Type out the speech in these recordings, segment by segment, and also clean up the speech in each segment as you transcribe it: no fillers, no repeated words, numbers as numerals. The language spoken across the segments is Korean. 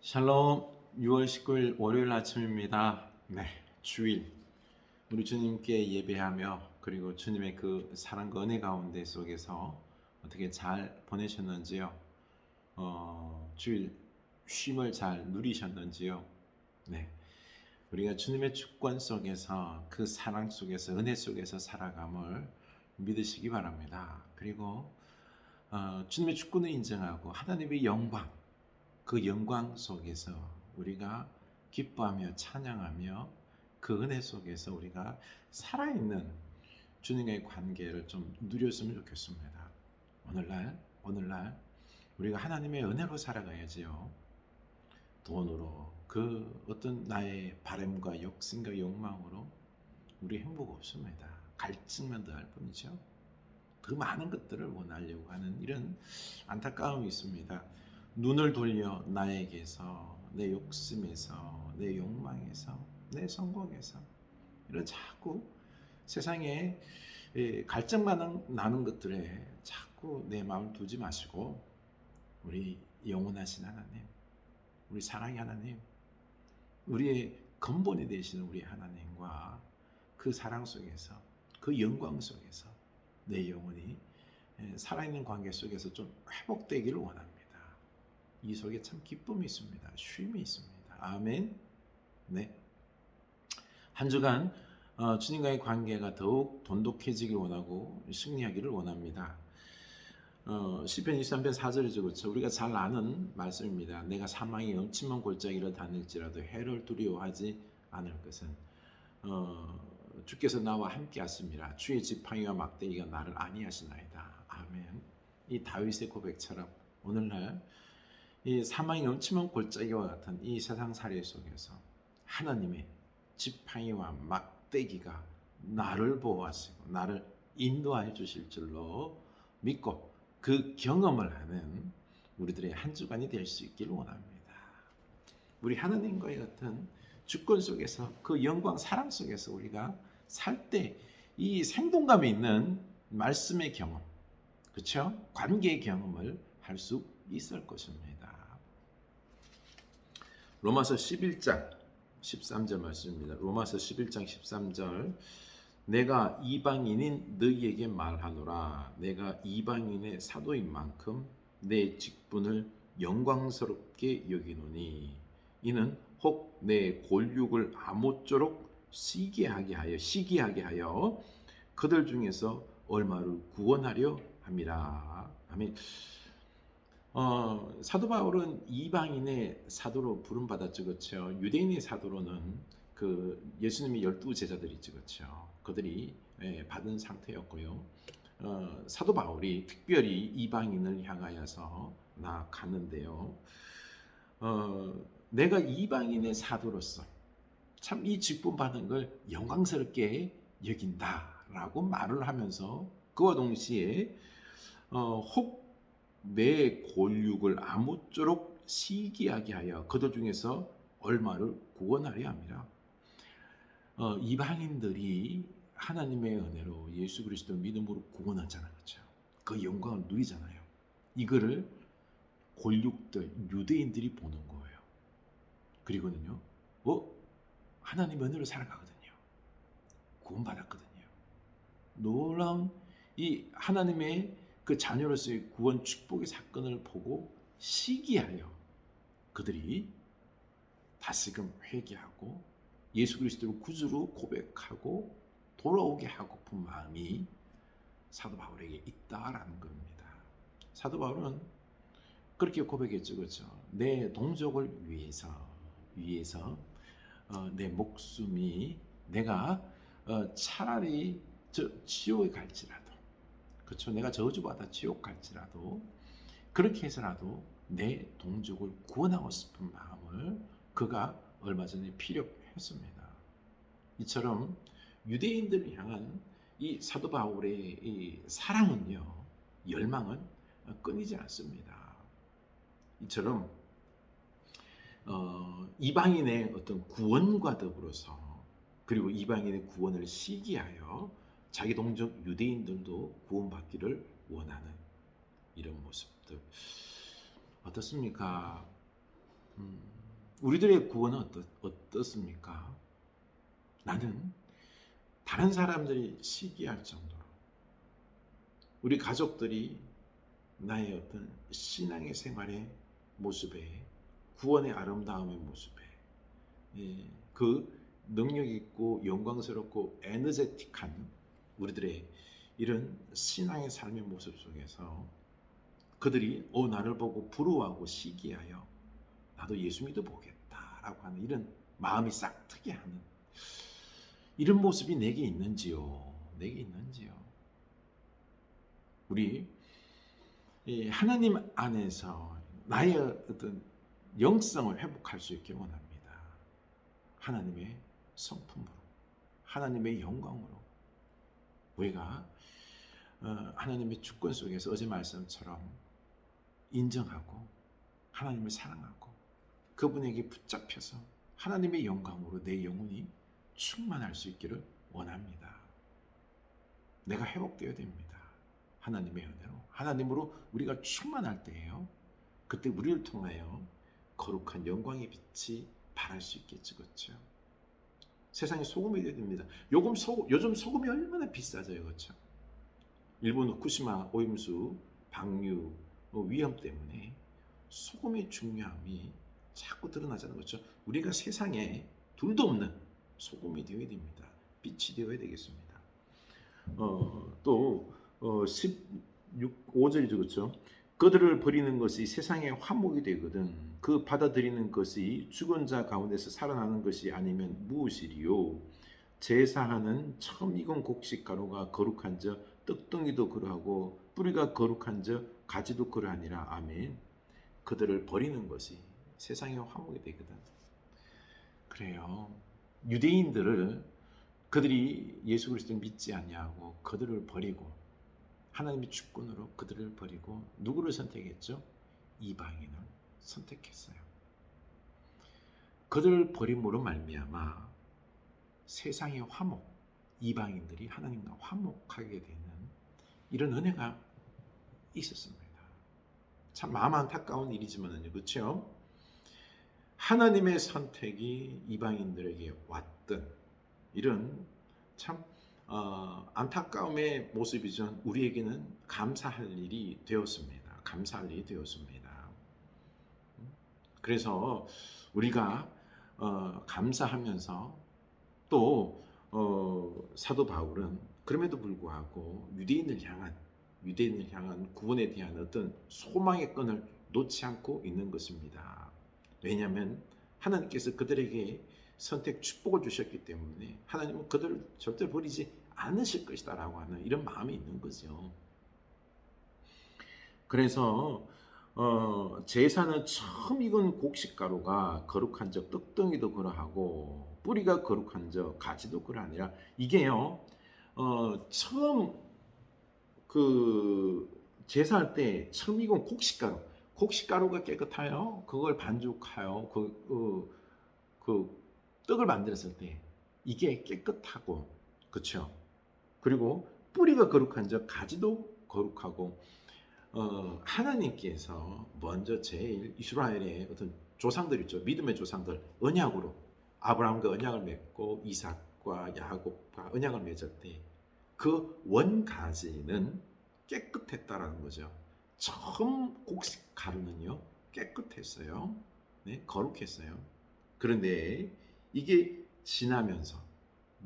샬롬. 6월 19일 월요일 아침입니다. 네, 주일 우리 주님께 예배하며 그리고 주님의 그 사랑과 은혜 가운데 속에서 어떻게 잘 보내셨는지요? 주일 쉼을 잘 누리셨는지요? 네, 우리가 주님의 주권 속에서 그 사랑 속에서 은혜 속에서 살아감을 믿으시기 바랍니다. 그리고 주님의 주권을 인정하고 하나님의 영광, 그 영광 속에서 우리가 기뻐하며 찬양하며 그 은혜 속에서 우리가 살아있는 주님과의 관계를 좀 누렸으면 좋겠습니다. 오늘날 우리가 하나님의 은혜로 살아가야지요. 돈으로 그 어떤 나의 바램과 욕심과 욕망으로 우리 행복 없습니다. 갈증만 더할 뿐이죠. 그 많은 것들을 원하려고 하는 이런 안타까움이 있습니다. 눈을 돌려 나에게서, 내 욕심에서, 내 욕망에서, 내 성공에서 이런 자꾸 세상에 갈증만 나는 것들에 자꾸 내 마음을 두지 마시고 우리 영원하신 하나님, 우리 사랑의 하나님, 우리의 근본이 되시는 우리 하나님과 그 사랑 속에서, 그 영광 속에서 내 영혼이 살아있는 관계 속에서 좀 회복되기를 원합니다. 이 속에 참 기쁨이 있습니다. 쉼이 있습니다. 아멘. 네. 한 주간 주님과의 관계가 더욱 돈독해지길 원하고 승리하기를 원합니다. 시편 23편 4절이죠. 그렇죠? 우리가 잘 아는 말씀입니다. 내가 사망의 음침한 골짜기를 다닐지라도 해를 두려워하지 않을 것은 주께서 나와 함께 하심이라. 주의 지팡이와 막대기가 나를 안위하시나이다. 아멘. 이 다윗의 고백처럼 오늘날 이 사망의 음침한 골짜기와 같은 이 세상살이 속에서 하나님의 지팡이와 막대기가 나를 보호하시고 나를 인도하여 주실 줄로 믿고 그 경험을 하는 우리들의 한 주간이 될 수 있기를 원합니다. 우리 하나님과의 같은 주권 속에서 그 영광 사랑 속에서 우리가 살 때 이 생동감이 있는 말씀의 경험, 그렇죠? 관계의 경험을 할 수 있을 것입니다. 로마서 11장 13절 말씀입니다. 로마서 11장 13절. 내가 이방인인 너희에게 말하노라. 내가 이방인의 사도인 만큼 내 직분을 영광스럽게 여기노니 이는 혹 내 골육을 아무쪼록 시기하게 하여 그들 중에서 얼마를 구원하려 함이라. 아멘. 사도 바울은 이방인의 사도로 부름받았죠, 그렇죠? 유대인의 사도로는 그 예수님이 12 제자들이죠, 그렇죠? 그들이 받은 상태였고요. 사도 바울이 특별히 이방인을 향하여서 나아갔는데요. 내가 이방인의 사도로서 참 이 직분 받은 걸 영광스럽게 여긴다라고 말을 하면서 그와 동시에 혹 내 골육을 아무쪼록 시기하게 하여 그들 중에서 얼마를 구원하려 함이라. 이방인들이 하나님의 은혜로 예수 그리스도 믿음으로 구원하잖아요, 그렇죠? 그 영광을 누리잖아요. 이거를 골육들 유대인들이 보는 거예요. 그리고는요, 하나님의 은혜로 살아가거든요. 구원받았거든요. 놀라운 이 하나님의 그 자녀로서의 구원 축복의 사건을 보고 시기하여 그들이 다시금 회개하고 예수 그리스도를 구주로 고백하고 돌아오게 하고픈 마음이 사도 바울에게 있다라는 겁니다. 사도 바울은 그렇게 고백했죠, 그렇죠? 내 동족을 위해서 내 목숨이 내가 차라리 지옥에 갈지라도, 그렇죠? 내가 저주받아 지옥 갈지라도 그렇게 해서라도 내 동족을 구원하고 싶은 마음을 그가 얼마 전에 피력했습니다. 이처럼 유대인들을 향한 이 사도 바울의 이 사랑은요, 열망은 끊이지 않습니다. 이처럼 이방인의 어떤 구원과 더불어서 그리고 이방인의 구원을 시기하여 자기 동족 유대인들도 구원받기를 원하는 이런 모습들 어떻습니까? 우리들의 구원은 어떻습니까? 나는 다른 사람들이 시기할 정도로 우리 가족들이 나의 어떤 신앙의 생활의 모습에 구원의 아름다움의 모습에 그 능력 있고 영광스럽고 에너제틱한 우리들의 이런 신앙의 삶의 모습 속에서 그들이 나를 보고 부러워하고 시기하여 나도 예수 믿어보겠다라고 하는 이런 마음이 싹트게 하는 이런 모습이 내게 있는지요? 내게 있는지요? 우리 하나님 안에서 나의 어떤 영성을 회복할 수 있게 원합니다. 하나님의 성품으로, 하나님의 영광으로 우리가 하나님의 주권 속에서 어제 말씀처럼 인정하고 하나님을 사랑하고 그분에게 붙잡혀서 하나님의 영광으로 내 영혼이 충만할 수 있기를 원합니다. 내가 회복되어야 됩니다. 하나님의 은혜로. 하나님으로 우리가 충만할 때예요. 그때 우리를 통하여 거룩한 영광의 빛이 발할 수 있겠죠. 그렇죠? 세상에 소금이 되어야 됩니다. 요즘 소금이 얼마나 비싸져요. 그렇죠? 일본 후쿠시마 오염수 방류 위험 때문에 소금의 중요함이 자꾸 드러나자는 거죠. 우리가 세상에 둘도 없는 소금이 되어야 됩니다. 빛이 되어야 되겠습니다. 또 5절이죠. 그렇죠? 그들을 버리는 것이 세상의 화목이 되거든 그 받아들이는 것이 죽은 자 가운데서 살아나는 것이 아니면 무엇이리요? 제사하는 처음 익은 곡식가루가 거룩한 자 떡덩이도 그러하고 뿌리가 거룩한 자 가지도 그러하니라. 아멘. 그들을 버리는 것이 세상의 화목이 되거든. 그래요. 유대인들을 그들이 예수 그리스도를 믿지 아니하고 그들을 버리고 하나님의 주권으로 그들을 버리고 누구를 선택했죠? 이방인을 선택했어요. 그들을 버림으로 말미암아 세상의 화목, 이방인들이 하나님과 화목하게 되는 이런 은혜가 있었습니다. 참 마음 안타까운 일이지만요, 그렇죠? 하나님의 선택이 이방인들에게 왔던 이런 참 안타까움의 모습이지만 우리에게는 감사할 일이 되었습니다. 감사할 일이 되었습니다. 그래서 우리가 감사하면서 또 사도 바울은 그럼에도 불구하고 유대인을 향한 구원에 대한 어떤 소망의 끈을 놓지 않고 있는 것입니다. 왜냐하면 하나님께서 그들에게 선택 축복을 주셨기 때문에 하나님은 그들을 절대 버리지 않으실 것이다 라고 하는 이런 마음이 있는 거죠. 그래서 제사는 처음 익은 곡식가루가 거룩한 적 떡덩이도 그러하고 뿌리가 거룩한 적 가지도 그러하니라. 이게요 처음 그 제사할 때 처음 익은 곡식가루가 깨끗하여 그걸 반죽하여 그 떡을 만들었을 때 이게 깨끗하고 그렇죠. 그리고 뿌리가 거룩한 적 가지도 거룩하고 하나님께서 먼저 제일 이스라엘의 어떤 조상들 있죠. 믿음의 조상들 언약으로 아브라함과 언약을 맺고 이삭과 야곱과 언약을 맺을 때 그 원가지는 깨끗했다라는 거죠. 처음 곡식 가루는요 깨끗했어요. 네, 거룩했어요. 그런데 이게 지나면서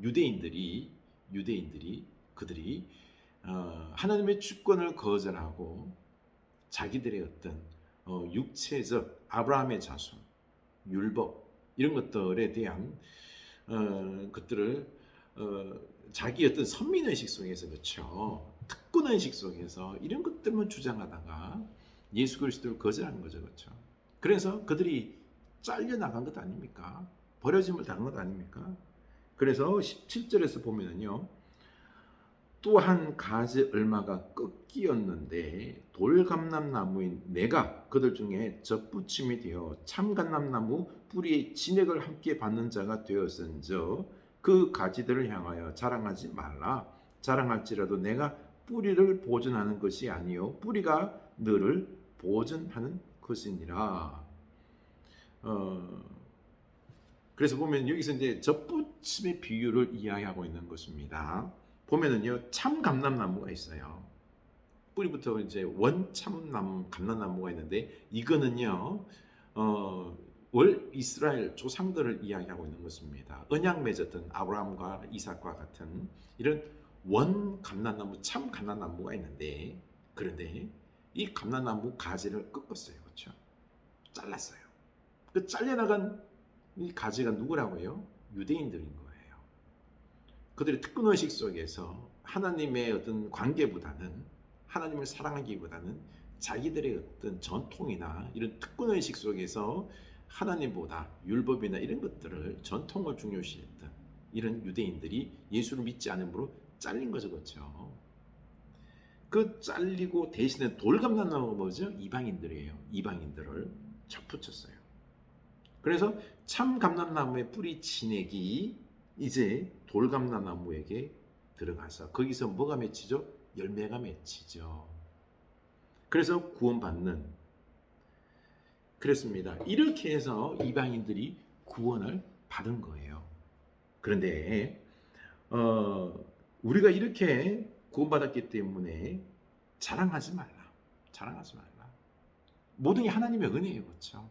유대인들이 그들이 하나님의 주권을 거절하고 자기들의 어떤 육체적 아브라함의 자손, 율법 이런 것들에 대한 것들을 자기 어떤 선민의식 속에서 그렇죠. 특권의식 속에서 이런 것들만 주장하다가 예수 그리스도를 거절하는 거죠. 그렇죠. 그래서 그들이 잘려나간 것 아닙니까? 버려짐을 당한 것 아닙니까? 그래서 17절에서 보면은요. 또한 가지 얼마가 꺾이었는데 돌감람나무인 내가 그들 중에 젖붙임이 되어 참감람나무 뿌리의 진액을 함께 받는 자가 되었은즉 그 가지들을 향하여 자랑하지 말라. 자랑할지라도 내가 뿌리를 보존하는 것이 아니요 뿌리가 너를 보존하는 것이니라. 그래서 보면 여기서 이제 접붙임의 비유를 이야기하고 있는 것입니다. 보면은요, 참 감람나무가 있어요. 뿌리부터 이제 원참나무, 감람나무가 있는데 이거는요, 월 이스라엘 조상들을 이야기하고 있는 것입니다. 언약 맺었던 아브라함과 이삭과 같은 이런 원 감람나무, 참 감람나무가 있는데, 그런데 이 감람나무 가지를 꺾었어요, 그렇죠? 잘랐어요. 그 잘려나간 이 가지가 누구라고요? 유대인들인 거예요. 그들의 특권 의식 속에서 하나님의 어떤 관계보다는, 하나님을 사랑하기보다는 자기들의 어떤 전통이나 이런 특권 의식 속에서 하나님보다 율법이나 이런 것들을, 전통을 중요시했던 이런 유대인들이 예수를 믿지 않으므로 잘린 거죠, 그렇죠? 그 잘리고 대신에 돌감람나무가 뭐죠? 이방인들이에요. 이방인들을 접붙였어요. 그래서 참 감람나무의 뿌리 진액이 이제 돌감람나무에게 들어가서 거기서 뭐가 맺히죠? 열매가 맺히죠. 그래서 구원받는, 그렇습니다. 이렇게 해서 이방인들이 구원을 받은 거예요. 그런데 우리가 이렇게 구원받았기 때문에 자랑하지 말라. 자랑하지 말라. 모든 게 하나님의 은혜예요, 그렇죠?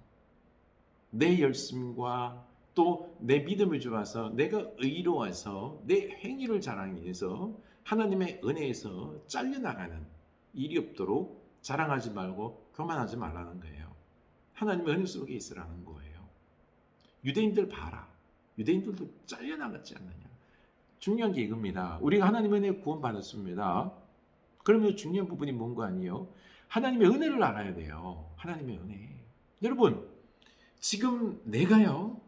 내 열심과 또 내 믿음을 좋아서 내가 의로워서 내 행위를 자랑해서 하나님의 은혜에서 잘려나가는 일이 없도록 자랑하지 말고 교만하지 말라는 거예요. 하나님의 은혜 속에 있으라는 거예요. 유대인들 봐라. 유대인들도 잘려나갔지 않느냐. 중요한 게 이겁니다. 우리가 하나님의 은혜에 구원받았습니다. 그러면 중요한 부분이 뭔가 아니에요? 하나님의 은혜를 알아야 돼요. 하나님의 은혜. 여러분, 지금 내가요,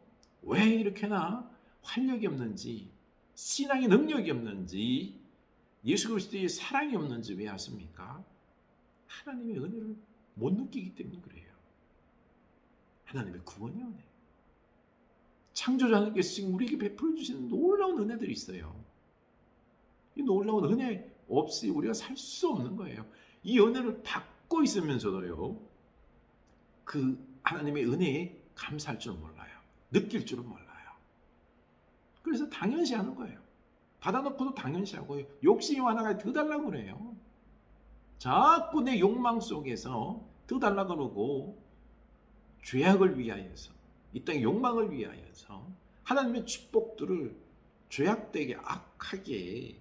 왜 이렇게나 활력이 없는지, 신앙의 능력이 없는지, 예수 그리스도의 사랑이 없는지 왜 아십니까? 하나님의 은혜를 못 느끼기 때문에 그래요. 하나님의 구원의 은혜. 창조주 하나님께서 지금 우리에게 베풀어 주시는 놀라운 은혜들이 있어요. 이 놀라운 은혜 없이 우리가 살 수 없는 거예요. 이 은혜를 받고 있으면서도요, 그 하나님의 은혜에 감사할 줄 몰라요. 느낄 줄은 몰라요. 그래서 당연시하는 거예요. 받아놓고도 당연시하고요. 욕심이 많아가 더 달라고 그래요. 자꾸 내 욕망 속에서 더 달라고 그러고, 죄악을 위하여서, 이 땅의 욕망을 위하여서 하나님의 축복들을 죄악되게 악하게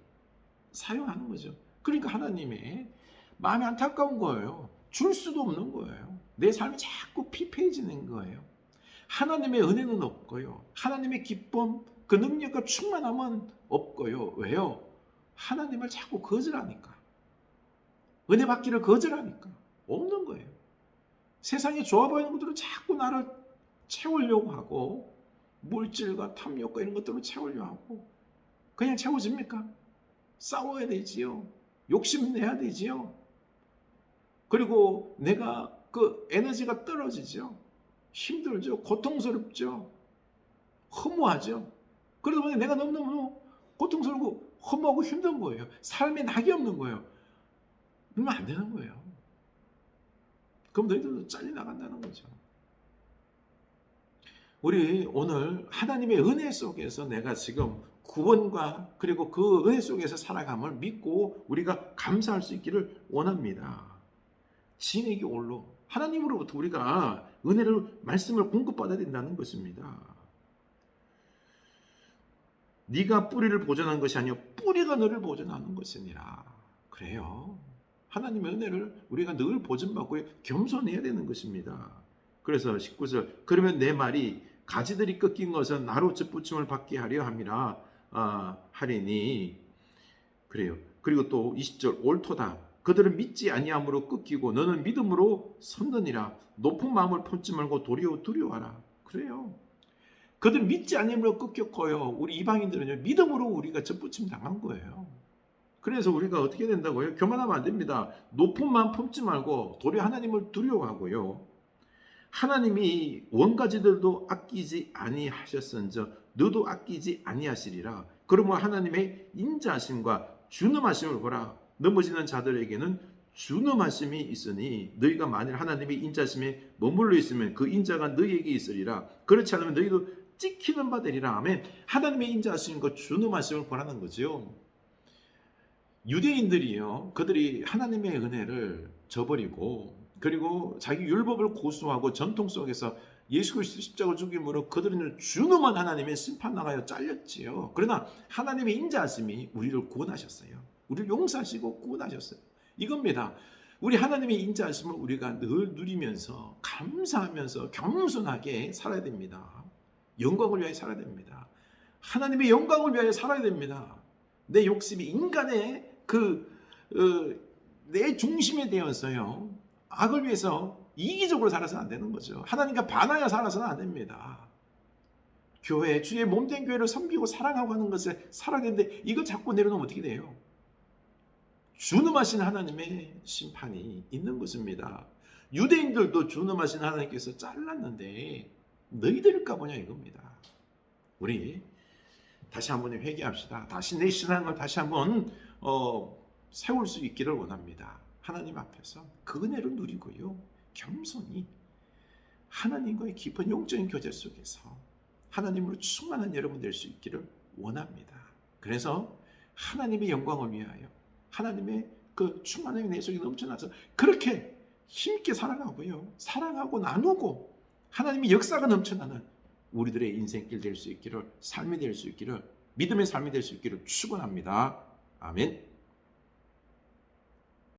사용하는 거죠. 그러니까 하나님의 마음이 안타까운 거예요. 줄 수도 없는 거예요. 내 삶이 자꾸 피폐해지는 거예요. 하나님의 은혜는 없고요. 하나님의 기쁨, 그 능력과 충만함은 없고요. 왜요? 하나님을 자꾸 거절하니까. 은혜 받기를 거절하니까. 없는 거예요. 세상에 좋아 보이는 것들은 자꾸 나를 채우려고 하고, 물질과 탐욕과 이런 것들로 채우려고 하고, 그냥 채워집니까? 싸워야 되지요. 욕심내야 되지요. 그리고 내가 그 에너지가 떨어지죠. 힘들죠. 고통스럽죠. 허무하죠. 그러다 보니 내가 너무너무 고통스럽고 허무하고 힘든 거예요. 삶에 낙이 없는 거예요. 그러면 안 되는 거예요. 그럼 너희들도 잘려나간다는 거죠. 우리 오늘 하나님의 은혜 속에서 내가 지금 구원과 그리고 그 은혜 속에서 살아감을 믿고 우리가 감사할 수 있기를 원합니다. 진액이 올로 하나님으로부터 우리가 은혜를, 말씀을 공급받아야 된다는 것입니다. 네가 뿌리를 보존한 것이 아니요 뿌리가 너를 보존하는 것이니라. 그래요. 하나님의 은혜를 우리가 늘 보존받고 겸손해야 되는 것입니다. 그래서 19절, 그러면 내 말이 가지들이 꺾인 것은 나로 접붙임을 받게 하려 함이라 하리니. 그래요. 그리고 또 20절, 옳도다. 그들은 믿지 아니함으로 꺾이고 너는 믿음으로 섰느니라. 높은 마음을 품지 말고 도리어 두려워하라. 그래요. 그들은 믿지 아니함으로 꺾였고요. 우리 이방인들은요, 믿음으로 우리가 접붙임 당한 거예요. 그래서 우리가 어떻게 된다고요? 교만하면 안 됩니다. 높은 마음 품지 말고 도리어 하나님을 두려워하고요. 하나님이 원가지들도 아끼지 아니하셨은저 너도 아끼지 아니하시리라. 그러므로 하나님의 인자하심과 준엄하심을 보라. 넘어지는 자들에게는 준엄하심이 있으니 너희가 만일 하나님의 인자하심에 머물러 있으면 그 인자가 너희에게 있으리라. 그렇지 않으면 너희도 찍히는 바 되리라. 아멘. 하나님의 인자하신 것 준엄하심을 권하는 거죠. 유대인들이요, 그들이 하나님의 은혜를 저버리고 그리고 자기 율법을 고수하고 전통 속에서 예수 그리스도 십자가 죽임으로 그들은 준엄한 하나님의 심판 나가여 잘렸지요. 그러나 하나님의 인자하심이 우리를 구원하셨어요. 우리를 용서하시고 구원하셨어요. 이겁니다. 우리 하나님의 인자하심을 우리가 늘 누리면서 감사하면서 겸손하게 살아야 됩니다. 영광을 위하여 살아야 됩니다. 하나님의 영광을 위하여 살아야 됩니다. 내 욕심이 인간의 내 중심에 되어서요, 악을 위해서 이기적으로 살아서는 안 되는 거죠. 하나님과 반하여 살아서는 안 됩니다. 교회, 주의 몸된 교회를 섬기고 사랑하고 하는 것을 살아야 되는데 이걸 자꾸 내려놓으면 어떻게 돼요? 준엄하신 하나님의 심판이 있는 것입니다. 유대인들도 준엄하신 하나님께서 잘랐는데 너희들일까 보냐 이겁니다. 우리 다시 한번 회개합시다. 다시 내 신앙을 다시 한번 세울 수 있기를 원합니다. 하나님 앞에서 그 은혜를 누리고요, 겸손히 하나님과의 깊은 영적인 교제 속에서 하나님으로 충만한 여러분 될 수 있기를 원합니다. 그래서 하나님의 영광을 위하여 하나님의 그 충만함이 내 속에 넘쳐나서 그렇게 힘있게 살아가고요, 사랑하고 나누고 하나님의 역사가 넘쳐나는 우리들의 인생길 될 수 있기를, 삶이 될 수 있기를, 믿음의 삶이 될 수 있기를 축원합니다. 아멘.